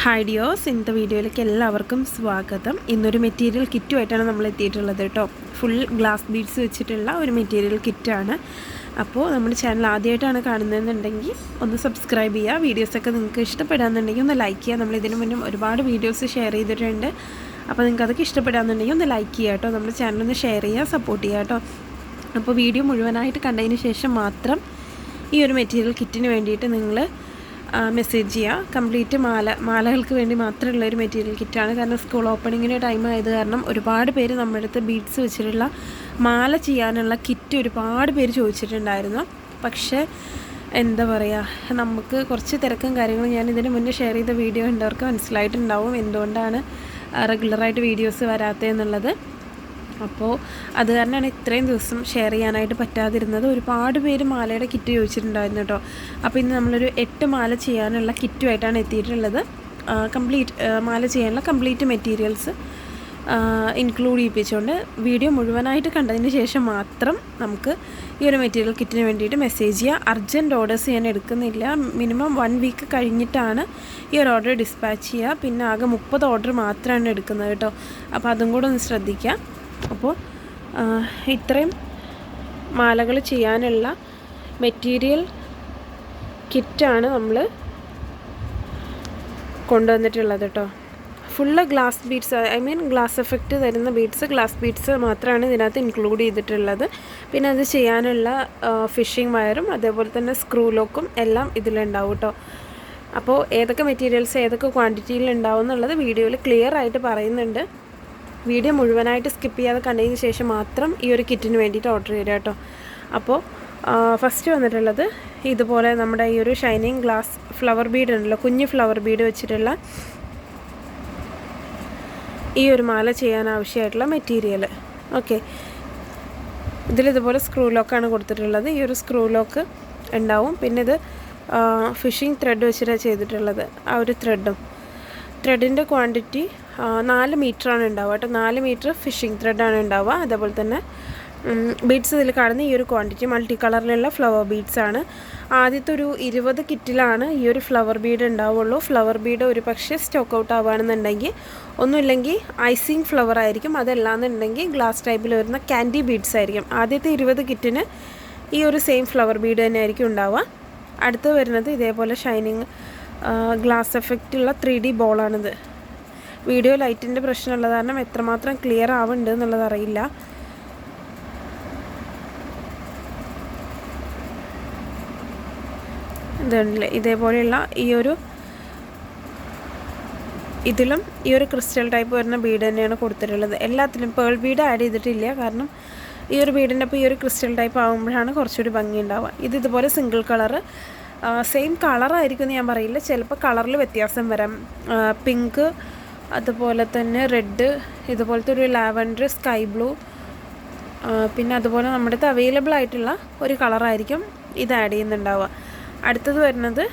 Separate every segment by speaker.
Speaker 1: Hi ഡിയോസ്, ഇന്നത്തെ വീഡിയോയിലേക്ക് എല്ലാവർക്കും സ്വാഗതം. ഇന്നൊരു മെറ്റീരിയൽ കിറ്റുമായിട്ടാണ് നമ്മൾ എത്തിയിട്ടുള്ളത് കേട്ടോ. ഫുൾ ഗ്ലാസ് ബീഡ്സ് വെച്ചിട്ടുള്ള ഒരു മെറ്റീരിയൽ കിറ്റാണ്. അപ്പോൾ നമ്മുടെ ചാനൽ ആദ്യമായിട്ടാണ് കാണുന്നതെന്നുണ്ടെങ്കിൽ ഒന്ന് സബ്സ്ക്രൈബ് ചെയ്യുക. വീഡിയോസൊക്കെ നിങ്ങൾക്ക് ഇഷ്ടപ്പെടാമെന്നുണ്ടെങ്കിൽ ഒന്ന് ലൈക്ക് ചെയ്യുക. നമ്മൾ ഇതിനു മുന്നേ ഒരുപാട് വീഡിയോസ് ഷെയർ ചെയ്തിട്ടുണ്ട്. അപ്പോൾ നിങ്ങൾക്ക് അതൊക്കെ ഇഷ്ടപ്പെടാമെന്നുണ്ടെങ്കിൽ ഒന്ന് ലൈക്ക് ചെയ്യുക കേട്ടോ. നമ്മുടെ ചാനലൊന്ന് ഷെയർ ചെയ്യുക, സപ്പോർട്ട് ചെയ്യുക കേട്ടോ. അപ്പോൾ വീഡിയോ മുഴുവനായിട്ട് കണ്ടതിന് ശേഷം മാത്രം ഈ ഒരു മെറ്റീരിയൽ കിറ്റിന് വേണ്ടിയിട്ട് നിങ്ങൾ മെസ്സേജ് ചെയ്യുക. കംപ്ലീറ്റ് മാലകൾക്ക് വേണ്ടി മാത്രമുള്ള ഒരു മെറ്റീരിയൽ കിറ്റാണ്. കാരണം സ്കൂൾ ഓപ്പണിങ്ങിൻ്റെ ടൈം ആയത് കാരണം ഒരുപാട് പേര് നമ്മുടെ അടുത്ത് ബീഡ്സ് വെച്ചിട്ടുള്ള മാല ചെയ്യാനുള്ള കിറ്റ് ഒരുപാട് പേര് ചോദിച്ചിട്ടുണ്ടായിരുന്നു. പക്ഷേ എന്താ പറയുക, നമുക്ക് കുറച്ച് തിരക്കും കാര്യങ്ങളും ഞാൻ ഇതിന് മുന്നേ ഷെയർ ചെയ്ത വീഡിയോ ഉണ്ടവർക്ക് മനസ്സിലായിട്ടുണ്ടാവും എന്തുകൊണ്ടാണ് റെഗുലറായിട്ട് വീഡിയോസ് വരാത്തതെന്നുള്ളത്. അപ്പോൾ അത് കാരണമാണ് ഇത്രയും ദിവസം ഷെയർ ചെയ്യാനായിട്ട് പറ്റാതിരുന്നത്. ഒരുപാട് പേര് മാലയുടെ കിറ്റ് ചോദിച്ചിട്ടുണ്ടായിരുന്നു കേട്ടോ. അപ്പോൾ ഇന്ന് നമ്മളൊരു 8 മാല ചെയ്യാനുള്ള കിറ്റുമായിട്ടാണ് എത്തിയിട്ടുള്ളത്. മാല ചെയ്യാനുള്ള കംപ്ലീറ്റ് മെറ്റീരിയൽസ് ഇൻക്ലൂഡ് ചെയ്യിപ്പിച്ചുകൊണ്ട് വീഡിയോ മുഴുവനായിട്ട് കണ്ടതിന് ശേഷം മാത്രം നമുക്ക് ഈ ഒരു മെറ്റീരിയൽ കിറ്റിന് വേണ്ടിയിട്ട് മെസ്സേജ് ചെയ്യുക. അർജൻറ്റ് ഓർഡേഴ്സ് ഞാൻ എടുക്കുന്നില്ല. മിനിമം 1 വീക്ക് കഴിഞ്ഞിട്ടാണ് ഈ ഒരു ഓർഡർ ഡിസ്പാച്ച് ചെയ്യുക. പിന്നെ ആകെ 30 ഓർഡർ മാത്രമാണ് എടുക്കുന്നത് കേട്ടോ. അപ്പോൾ അതും കൂടെ ഒന്ന് ശ്രദ്ധിക്കുക. അപ്പോൾ ഇത്രയും മാലകൾ ചെയ്യാനുള്ള മെറ്റീരിയൽ കിറ്റാണ് നമ്മൾ കൊണ്ടുവന്നിട്ടുള്ളത് കേട്ടോ. Full glass beads, glass effect തരുന്ന ഗ്ലാസ് ബീഡ്സ് മാത്രമാണ് ഇതിനകത്ത് ഇൻക്ലൂഡ് ചെയ്തിട്ടുള്ളത്. പിന്നെ അത് ചെയ്യാനുള്ള ഫിഷിംഗ് വയറും അതേപോലെ തന്നെ സ്ക്രൂ ലോക്കും എല്ലാം ഇതിലുണ്ടാവും കേട്ടോ. അപ്പോൾ ഏതൊക്കെ മെറ്റീരിയൽസ് ഏതൊക്കെ ക്വാണ്ടിറ്റിയിൽ ഉണ്ടാവും എന്നുള്ളത് വീഡിയോയിൽ ക്ലിയർ ആയിട്ട് പറയുന്നുണ്ട്. വീഡിയോ മുഴുവനായിട്ട് സ്കിപ്പ് ചെയ്യാതെ കണ്ടതിന് ശേഷം മാത്രം ഈ ഒരു കിറ്റിന് വേണ്ടിയിട്ട് ഓർഡർ ചെയ്യുക കേട്ടോ. അപ്പോൾ ഫസ്റ്റ് വന്നിട്ടുള്ളത് ഇതുപോലെ നമ്മുടെ ഈ ഒരു ഷൈനിങ് ഗ്ലാസ് ഫ്ലവർ ബീഡ് ഉണ്ടല്ലോ, കുഞ്ഞ് ഫ്ലവർ ബീഡ് വെച്ചിട്ടുള്ള ഈ ഒരു മാല ചെയ്യാൻ ആവശ്യമായിട്ടുള്ള മെറ്റീരിയൽ. ഓക്കെ, ഇതിലിതുപോലെ സ്ക്രൂ ലോക്കാണ് കൊടുത്തിട്ടുള്ളത്. ഈ ഒരു സ്ക്രൂ ലോക്ക് ഉണ്ടാവും. പിന്നെ ഇത് ഫിഷിംഗ് ത്രെഡ് വെച്ചിട്ടാണ് ചെയ്തിട്ടുള്ളത്. ആ ഒരു ത്രെഡിൻ്റെ ക്വാണ്ടിറ്റി 4 മീറ്ററാണ് ഉണ്ടാവുക കേട്ടോ. 4 മീറ്റർ ഫിഷിംഗ് ത്രെഡാണ് ഉണ്ടാവുക. അതേപോലെ തന്നെ ബീഡ്സ് ഇതിൽ കാണുന്ന ഈ ഒരു ക്വാണ്ടിറ്റി മൾട്ടി കളറിലുള്ള ഫ്ലവർ ബീഡ്സാണ്. ആദ്യത്തെ ഒരു 20 കിറ്റിലാണ് ഈ ഒരു ഫ്ലവർ ബീഡ് ഉണ്ടാവുള്ളൂ. ഫ്ലവർ ബീഡ് ഒരു പക്ഷേ സ്റ്റോക്ക് ഔട്ട് ആവുകയാണെന്നുണ്ടെങ്കിൽ, ഒന്നുമില്ലെങ്കിൽ ഐസിങ് ഫ്ലവർ ആയിരിക്കും. അതല്ലാന്നുണ്ടെങ്കിൽ ഗ്ലാസ് ടൈപ്പിൽ വരുന്ന ക്യാൻഡി ബീഡ്സ് ആയിരിക്കും. ആദ്യത്തെ 20 കിറ്റിന് ഈ ഒരു സെയിം ഫ്ലവർ ബീഡ് തന്നെ ആയിരിക്കും ഉണ്ടാവുക. അടുത്ത് വരുന്നത് ഇതേപോലെ ഷൈനിങ് ഗ്ലാസ് എഫക്റ്റ് ഉള്ള 3D ബോളാണിത്. വീഡിയോ ലൈറ്റിൻ്റെ പ്രശ്നമുള്ളത് കാരണം എത്രമാത്രം ക്ലിയർ ആവുന്നുണ്ട് എന്നുള്ളത് അറിയില്ല. ഇതുണ്ടല്ലേ, ഇതേപോലെയുള്ള ഇതിലും ഈ ഒരു ക്രിസ്റ്റൽ ടൈപ്പ് വരുന്ന ബീഡ് തന്നെയാണ് കൊടുത്തിട്ടുള്ളത്. എല്ലാത്തിലും പേൾ ബീഡ് ആഡ് ചെയ്തിട്ടില്ല. കാരണം ഈ ഒരു ബീഡിൻ്റെ അപ്പോൾ ഈ ഒരു ക്രിസ്റ്റൽ ടൈപ്പ് ആകുമ്പോഴാണ് കുറച്ചുകൂടി ഭംഗി ഉണ്ടാവുക. ഇതുപോലെ സിംഗിൾ കളറ്, സെയിം കളറായിരിക്കും എന്ന് ഞാൻ പറയില്ല. ചിലപ്പോൾ കളറിൽ വ്യത്യാസം വരാം. പിങ്ക്, അതുപോലെ തന്നെ റെഡ്, ഇതുപോലത്തെ ഒരു ലാവൻഡർ, സ്കൈ ബ്ലൂ, പിന്നെ അതുപോലെ നമ്മുടെ അടുത്ത് അവൈലബിൾ ആയിട്ടുള്ള ഒരു കളറായിരിക്കും ഇത് ആഡ് ചെയ്യുന്നുണ്ടാവുക. അടുത്തത് വരുന്നത്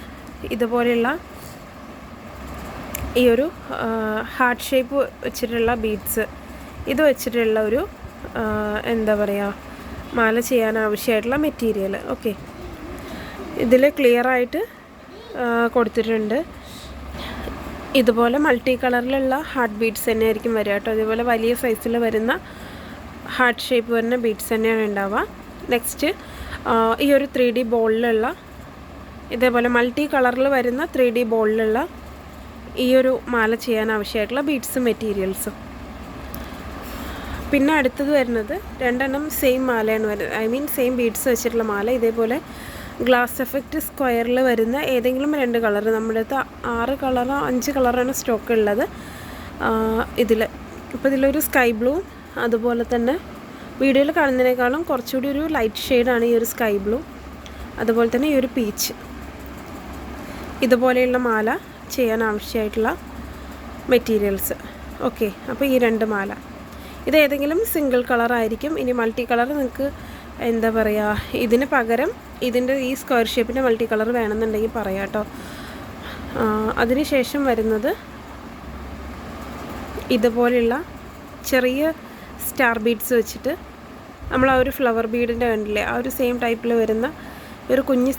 Speaker 1: ഇതുപോലെയുള്ള ഈ ഒരു ഹാർട്ട് ഷേപ്പ് വെച്ചിട്ടുള്ള ബീഡ്സ്. ഇത് വെച്ചിട്ടുള്ള ഒരു എന്താ പറയുക, മാല ചെയ്യാൻ ആവശ്യമായിട്ടുള്ള മെറ്റീരിയൽ. ഓക്കെ, ഇതിൽ ക്ലിയറായിട്ട് കൊടുത്തിട്ടുണ്ട്. ഇതുപോലെ മൾട്ടി കളറിലുള്ള ഹാർട്ട് ബീഡ്സ് തന്നെ ആയിരിക്കും വരിക കേട്ടോ. ഇതുപോലെ വലിയ സൈസിൽ വരുന്ന ഹാർട്ട് ഷേപ്പ് വരുന്ന ബീഡ്സ് തന്നെയാണ് ഉണ്ടാവുക. നെക്സ്റ്റ് ഈ ഒരു 3D ബോളിലുള്ള ഇതേപോലെ മൾട്ടി കളറിൽ വരുന്ന 3D ബോളിലുള്ള ഈ ഒരു മാല ചെയ്യാൻ ആവശ്യമായിട്ടുള്ള ബീഡ്സും മെറ്റീരിയൽസും. പിന്നെ അടുത്തത് വരുന്നത് 2 സെയിം മാലയാണ് വരുന്നത്. സെയിം ബീഡ്സ് വെച്ചിട്ടുള്ള മാല. ഇതേപോലെ ഗ്ലാസ് എഫക്റ്റ് സ്ക്വയറിൽ വരുന്ന ഏതെങ്കിലും 2 കളർ. നമ്മുടെ അടുത്ത് 6 കളറോ 5 കളറാണ് സ്റ്റോക്ക് ഉള്ളത് ഇതിൽ. ഇപ്പോൾ ഇതിലൊരു സ്കൈ ബ്ലൂ, അതുപോലെ തന്നെ വീഡിയോയിൽ കാണുന്നതിനേക്കാളും കുറച്ചുകൂടി ഒരു ലൈറ്റ് ഷെയ്ഡാണ് ഈ ഒരു സ്കൈ ബ്ലൂ. അതുപോലെ തന്നെ ഈ ഒരു പീച്ച്. ഇതുപോലെയുള്ള മാല ചെയ്യാൻ ആവശ്യമായിട്ടുള്ള മെറ്റീരിയൽസ്. ഓക്കെ, അപ്പോൾ ഈ 2 മാല ഇത് ഏതെങ്കിലും സിംഗിൾ കളറായിരിക്കും. ഇനി മൾട്ടി കളർ നിങ്ങൾക്ക് എന്താ പറയുക, ഇതിന് പകരം ഇതിൻ്റെ ഈ സ്ക്വയർ ഷേപ്പിൻ്റെ മൾട്ടി കളർ വേണമെന്നുണ്ടെങ്കിൽ പറയാം കേട്ടോ. അതിനുശേഷം വരുന്നത് ഇതുപോലെയുള്ള ചെറിയ സ്റ്റാർ ബീഡ്സ് വെച്ചിട്ട് നമ്മൾ ആ ഒരു ഫ്ലവർ ബീഡിൻ്റെ കണ്ടില്ലേ, ആ ഒരു സെയിം ടൈപ്പിൽ വരുന്ന ഒരു കുഞ്ഞ്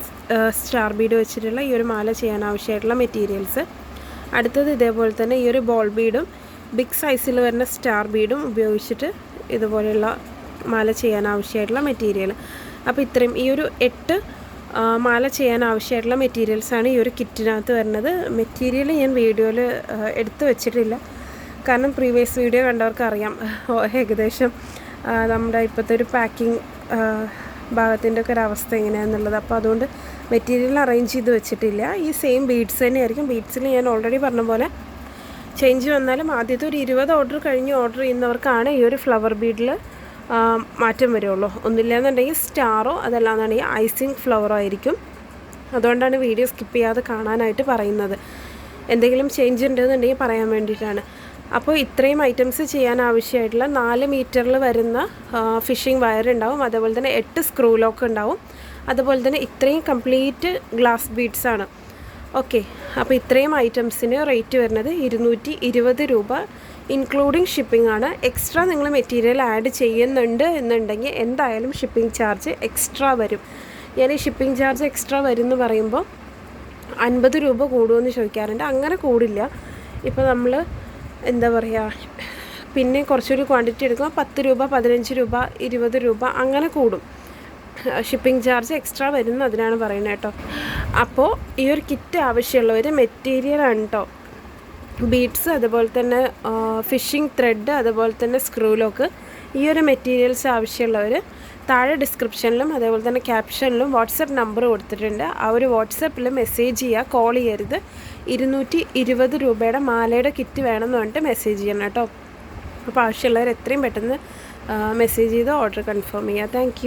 Speaker 1: സ്റ്റാർ ബീഡ് വെച്ചിട്ടുള്ള ഈ ഒരു മാല ചെയ്യാൻ ആവശ്യമായിട്ടുള്ള മെറ്റീരിയൽസ്. അടുത്തത് ഇതേപോലെ തന്നെ ഈ ഒരു ബോൾ ബീഡും ബിഗ് സൈസിൽ വരുന്ന സ്റ്റാർ ബീഡും ഉപയോഗിച്ചിട്ട് ഇതുപോലെയുള്ള മാല ചെയ്യാൻ ആവശ്യമായിട്ടുള്ള മെറ്റീരിയൽ. അപ്പോൾ ഇത്രയും ഈ ഒരു 8 മാല ചെയ്യാൻ ആവശ്യമായിട്ടുള്ള മെറ്റീരിയൽസാണ് ഈ ഒരു കിറ്റിനകത്ത് വരുന്നത്. മെറ്റീരിയൽ ഞാൻ വീഡിയോയിൽ എടുത്ത് വെച്ചിട്ടില്ല, കാരണം പ്രീവിയസ് വീഡിയോ കണ്ടവർക്ക് അറിയാം ഏകദേശം നമ്മുടെ ഇപ്പോഴത്തെ ഒരു പാക്കിംഗ് ഭാഗത്തിൻ്റെ ഒക്കെ ഒരു അവസ്ഥ എങ്ങനെയാണെന്നുള്ളത്. അപ്പോൾ അതുകൊണ്ട് മെറ്റീരിയൽ അറേഞ്ച് ചെയ്ത് വെച്ചിട്ടില്ല. ഈ സെയിം ബീഡ്സ് തന്നെയായിരിക്കും. ബീഡ്സിൽ ഞാൻ ഓൾറെഡി പറഞ്ഞ പോലെ ചേഞ്ച് വന്നാലും ആദ്യത്തെ ഒരു 20 ഓർഡർ കഴിഞ്ഞ് ഓർഡർ ചെയ്യുന്നവർക്കാണ് ഈ ഒരു ഫ്ലവർ ബീഡിൽ മാറ്റം വരുള്ളൂ. ഒന്നുമില്ലാന്നുണ്ടെങ്കിൽ സ്റ്റാറോ അതല്ലാന്നുണ്ടെങ്കിൽ ഐസിങ് ഫ്ലവറോ ആയിരിക്കും. അതുകൊണ്ടാണ് വീഡിയോ സ്കിപ്പ് ചെയ്യാതെ കാണാനായിട്ട് പറയുന്നത്. എന്തെങ്കിലും ചേഞ്ച് ഉണ്ടെന്നുണ്ടെങ്കിൽ പറയാൻ വേണ്ടിയിട്ടാണ്. അപ്പോൾ ഇത്രയും ഐറ്റംസ് ചെയ്യാൻ ആവശ്യമായിട്ടുള്ള 4 മീറ്ററിൽ വരുന്ന ഫിഷിംഗ് വയർ ഉണ്ടാവും. അതേപോലെ തന്നെ 8 സ്ക്രൂ ലോക്ക് ഉണ്ടാവും. അതുപോലെ തന്നെ ഇത്രയും കംപ്ലീറ്റ് ഗ്ലാസ് ബീഡ്സാണ്. ഓക്കെ, അപ്പോൾ ഇത്രയും ഐറ്റംസിന് റേറ്റ് വരുന്നത് 220 രൂപ ഇൻക്ലൂഡിങ് ഷിപ്പിംഗ് ആണ്. എക്സ്ട്രാ നിങ്ങൾ മെറ്റീരിയൽ ആഡ് ചെയ്യുന്നുണ്ട് എന്നുണ്ടെങ്കിൽ എന്തായാലും ഷിപ്പിംഗ് ചാർജ് എക്സ്ട്രാ വരും. ഞാൻ ഈ ഷിപ്പിംഗ് ചാർജ് എക്സ്ട്രാ വരും എന്ന് പറയുമ്പോൾ 50 രൂപ കൂടുമെന്ന് ചോദിക്കാറുണ്ട്. അങ്ങനെ കൂടില്ല. ഇപ്പോൾ നമ്മൾ എന്താ പറയുക, പിന്നെ കുറച്ചൊരു ക്വാണ്ടിറ്റി എടുക്കുമ്പോൾ 10 രൂപ 15 രൂപ 20 രൂപ അങ്ങനെ കൂടും. ഷിപ്പിംഗ് ചാർജ് എക്സ്ട്രാ വരുന്ന അതിനാണ് പറയുന്നത് കേട്ടോ. അപ്പോൾ ഈ ഒരു കിറ്റ് ആവശ്യമുള്ളവർ മെറ്റീരിയലാണ് കേട്ടോ, ബീഡ്സ്, അതുപോലെ തന്നെ ഫിഷിംഗ് ത്രെഡ്, അതുപോലെ തന്നെ സ്ക്രൂ ലോക്ക്, ഈ ഒരു മെറ്റീരിയൽസ് ആവശ്യമുള്ളവർ താഴെ ഡിസ്ക്രിപ്ഷനിലും അതേപോലെ തന്നെ ക്യാപ്ഷനിലും വാട്സപ്പ് നമ്പർ കൊടുത്തിട്ടുണ്ട്. ആ ഒരു വാട്സപ്പിൽ മെസ്സേജ് ചെയ്യുക, കോൾ ചെയ്യരുത്. 220 രൂപയുടെ മാലയുടെ കിറ്റ് വേണമെന്ന് പറഞ്ഞിട്ട് മെസ്സേജ് ചെയ്യണം കേട്ടോ. അപ്പോൾ ആവശ്യമുള്ളവർ എത്രയും പെട്ടെന്ന് മെസ്സേജ് ചെയ്ത് ഓർഡർ കൺഫേം ചെയ്യുക. താങ്ക്